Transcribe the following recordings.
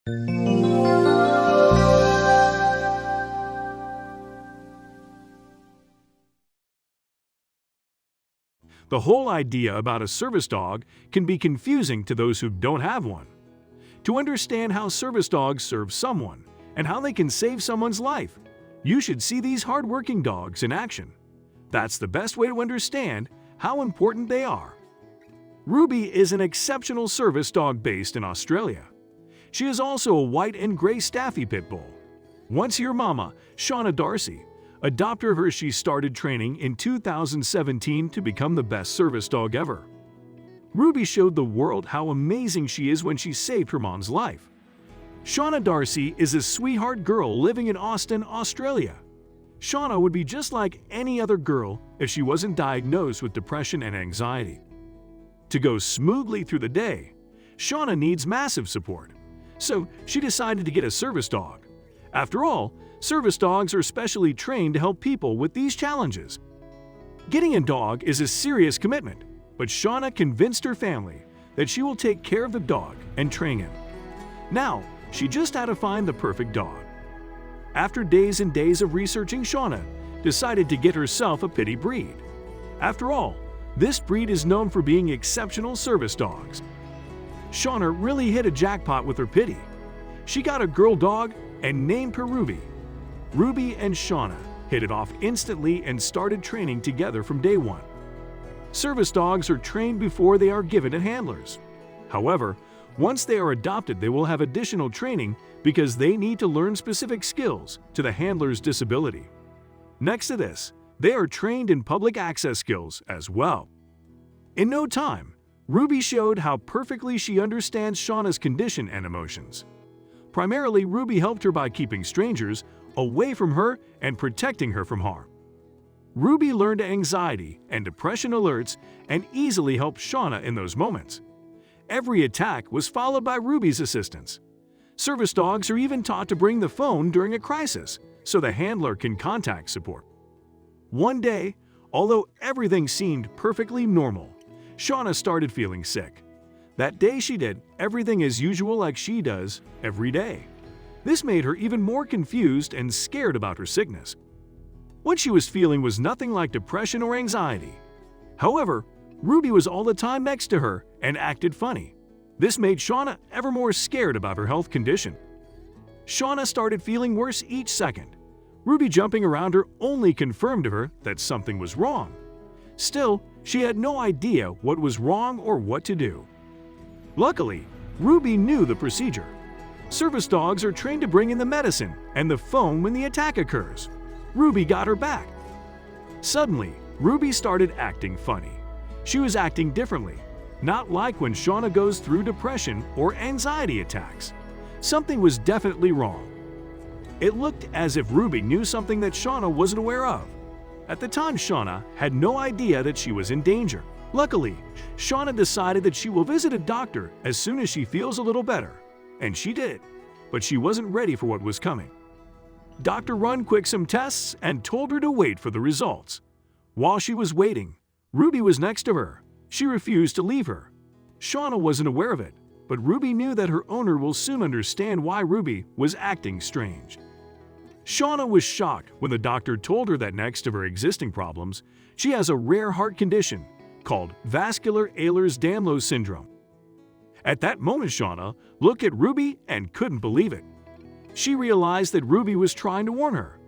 The whole idea about a service dog can be confusing to those who don't have one. To understand how service dogs serve someone and how they can save someone's life, you should see these hardworking dogs in action. That's the best way to understand how important they are. Ruby is an exceptional service dog based in Australia. She is also a white and gray Staffy pit bull. Once your mama, Shauna Darcy, adopted her, she started training in 2017 to become the best service dog ever. Ruby showed the world how amazing she is when she saved her mom's life. Shauna Darcy is a sweetheart girl living in Austin, Australia. Shauna would be just like any other girl if she wasn't diagnosed with depression and anxiety. To go smoothly through the day, Shauna needs massive support, so she decided to get a service dog. After all, service dogs are specially trained to help people with these challenges. Getting a dog is a serious commitment, but Shauna convinced her family that she will take care of the dog and train him. Now, she just had to find the perfect dog. After days and days of researching, Shauna decided to get herself a pity breed. After all, this breed is known for being exceptional service dogs. Shauna really hit a jackpot with her pity. She got a girl dog and named her Ruby. Ruby and Shauna hit it off instantly and started training together from day one. Service dogs are trained before they are given to handlers. However, once they are adopted, they will have additional training because they need to learn specific skills to the handler's disability. Next to this, they are trained in public access skills as well. In no time, Ruby showed how perfectly she understands Shauna's condition and emotions. Primarily, Ruby helped her by keeping strangers away from her and protecting her from harm. Ruby learned anxiety and depression alerts and easily helped Shauna in those moments. Every attack was followed by Ruby's assistance. Service dogs are even taught to bring the phone during a crisis so the handler can contact support. One day, although everything seemed perfectly normal, Shauna started feeling sick. That day she did everything as usual like she does every day. This made her even more confused and scared about her sickness. What she was feeling was nothing like depression or anxiety. However, Ruby was all the time next to her and acted funny. This made Shauna ever more scared about her health condition. Shauna started feeling worse each second. Ruby jumping around her only confirmed to her that something was wrong. Still, she had no idea what was wrong or what to do. Luckily, Ruby knew the procedure. Service dogs are trained to bring in the medicine and the phone when the attack occurs. Ruby got her back. Suddenly, Ruby started acting funny. She was acting differently, not like when Shauna goes through depression or anxiety attacks. Something was definitely wrong. It looked as if Ruby knew something that Shauna wasn't aware of. At the time, Shauna had no idea that she was in danger. Luckily, Shauna decided that she will visit a doctor as soon as she feels a little better. And she did, but she wasn't ready for what was coming. Doctor run quick some tests and told her to wait for the results. While she was waiting, Ruby was next to her. She refused to leave her. Shauna wasn't aware of it, but Ruby knew that her owner will soon understand why Ruby was acting strange. Shauna was shocked when the doctor told her that next to her existing problems, she has a rare heart condition called vascular Ehlers-Danlos syndrome. At that moment, Shauna looked at Ruby and couldn't believe it. She realized that Ruby was trying to warn her.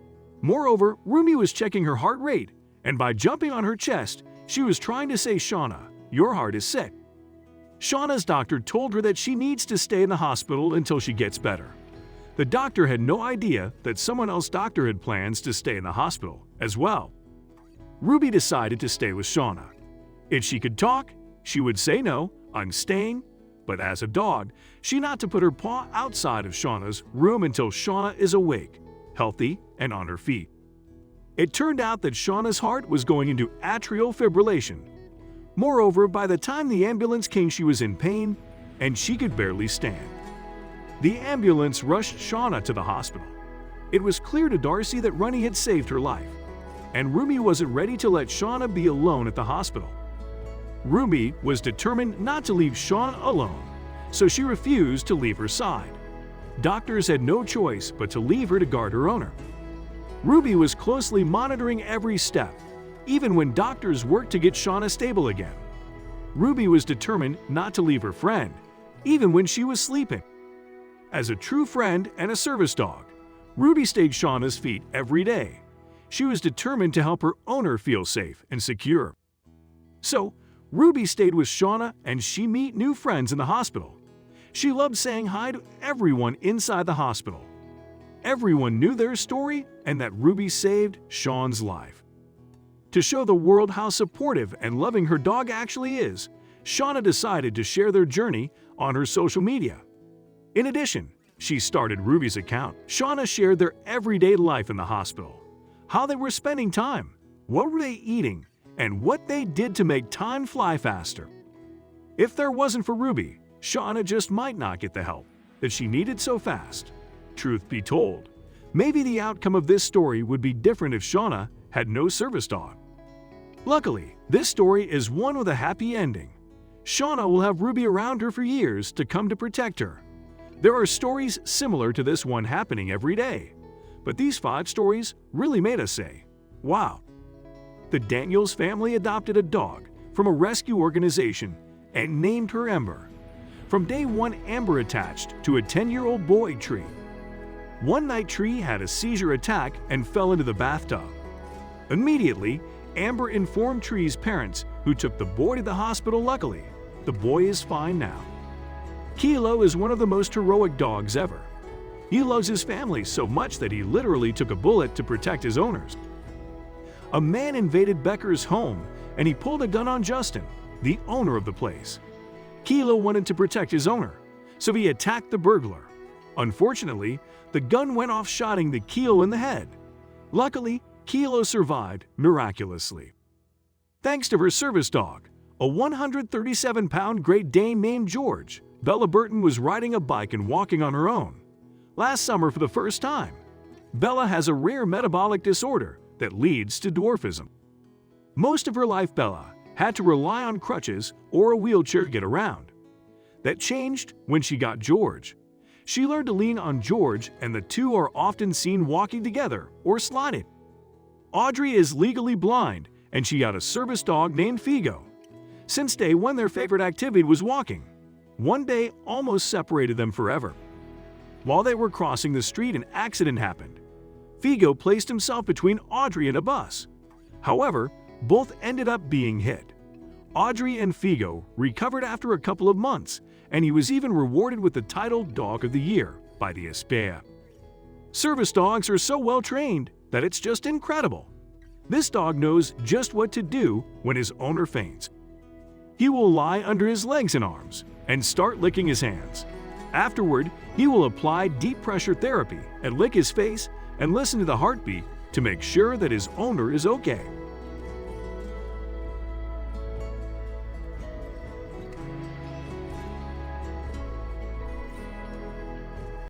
Moreover, Ruby was checking her heart rate, and by jumping on her chest, she was trying to say, "Shauna, your heart is sick." Shauna's doctor told her that she needs to stay in the hospital until she gets better. The doctor had no idea that someone else's doctor had plans to stay in the hospital as well. Ruby decided to stay with Shauna. If she could talk, she would say no, "I'm staying," but as a dog, she not to put her paw outside of Shauna's room until Shauna is awake, healthy, and on her feet. It turned out that Shauna's heart was going into atrial fibrillation. Moreover, by the time the ambulance came, she was in pain and she could barely stand. The ambulance rushed Shauna to the hospital. It was clear to Darcy that Runny had saved her life, and Ruby wasn't ready to let Shauna be alone at the hospital. Ruby was determined not to leave Shauna alone, so she refused to leave her side. doctors had no choice but to leave her to guard her owner. Ruby was closely monitoring every step, even when doctors worked to get Shauna stable again. Ruby was determined not to leave her friend, even when she was sleeping. As a true friend and a service dog, Ruby stayed Shauna's feet every day. She was determined to help her owner feel safe and secure. So, Ruby stayed with Shauna and she met new friends in the hospital. She loved saying hi to everyone inside the hospital. Everyone knew their story and that Ruby saved Sean's life. To show the world how supportive and loving her dog actually is, Shauna decided to share their journey on her social media. In addition, she started Ruby's account. Shauna shared their everyday life in the hospital, how they were spending time, what were they eating, and what they did to make time fly faster. If there wasn't for Ruby, Shauna just might not get the help that she needed so fast. Truth be told, maybe the outcome of this story would be different if Shauna had no service dog. Luckily, this story is one with a happy ending. Shauna will have Ruby around her for years to come to protect her. There are stories similar to this one happening every day, but these 5 stories really made us say, wow. The Daniels family adopted a dog from a rescue organization and named her Ember. From day 1, Amber attached to a 10-year-old boy, Tree. One night, Tree had a seizure attack and fell into the bathtub. Immediately, Amber informed Tree's parents, who took the boy to the hospital. Luckily, the boy is fine now. Kilo is one of the most heroic dogs ever. He loves his family so much that he literally took a bullet to protect his owners. A man invaded Becker's home and he pulled a gun on Justin, the owner of the place. Kilo wanted to protect his owner, so he attacked the burglar. Unfortunately, the gun went off, shotting the Kilo in the head. Luckily, Kilo survived miraculously. Thanks to her service dog, a 137-pound Great Dane named George, Bella Burton was riding a bike and walking on her own. Last summer for the first time. Bella has a rare metabolic disorder that leads to dwarfism. Most of her life, Bella had to rely on crutches or a wheelchair to get around. That changed when she got George. She learned to lean on George, and the two are often seen walking together or sliding. Audrey is legally blind, and she got a service dog named Figo. Since day 1, their favorite activity was walking. One day almost separated them forever. While they were crossing the street, an accident happened. Figo placed himself between Audrey and a bus. However, both ended up being hit. Audrey and Figo recovered after a couple of months, and he was even rewarded with the title Dog of the Year by the SPCA. Service dogs are so well trained that it's just incredible. This dog knows just what to do when his owner faints. He will lie under his legs and arms and start licking his hands. Afterward, he will apply deep pressure therapy and lick his face and listen to the heartbeat to make sure that his owner is okay.